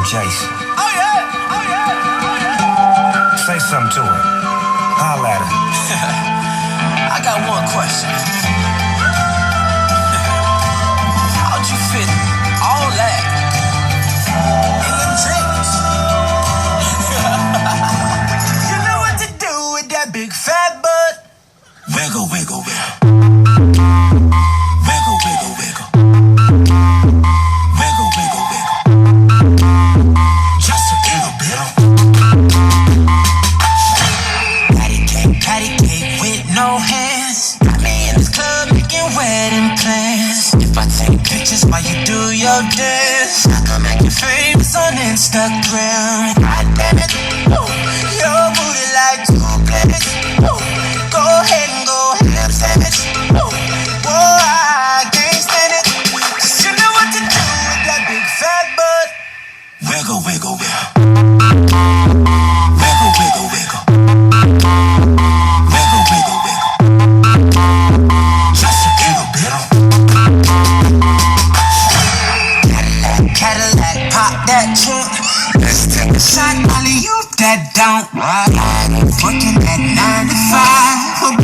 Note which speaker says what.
Speaker 1: Jason.
Speaker 2: Oh yeah, oh yeah, oh yeah.
Speaker 1: Say something to her. Holla at her.
Speaker 2: I got one question. How'd you fit all that in your dreams? You know what to do with that big fat butt. Wiggle, wiggle, wiggle. Wiggle, wiggle, wiggle. Wiggle, wiggle, wiggle. Just a little bit. Patty cake with no hands. Got me in this club making wedding plans. If I take pictures while you do your dance, I can make you famous on Instagram. God damn it, ooh, your booty like 2 planets. Ooh, go ahead and go ham sandwich. Ooh, boy, I can't stand it. Just you know what to do with that big fat butt. Wiggle, wiggle, wiggle. Wiggle, wiggle, wiggle. Wiggle, wiggle, wiggle. Just a little bit. Cadillac, pop that trunk. Let's take a shot, Molly, you that don't. Working at 9 to 5.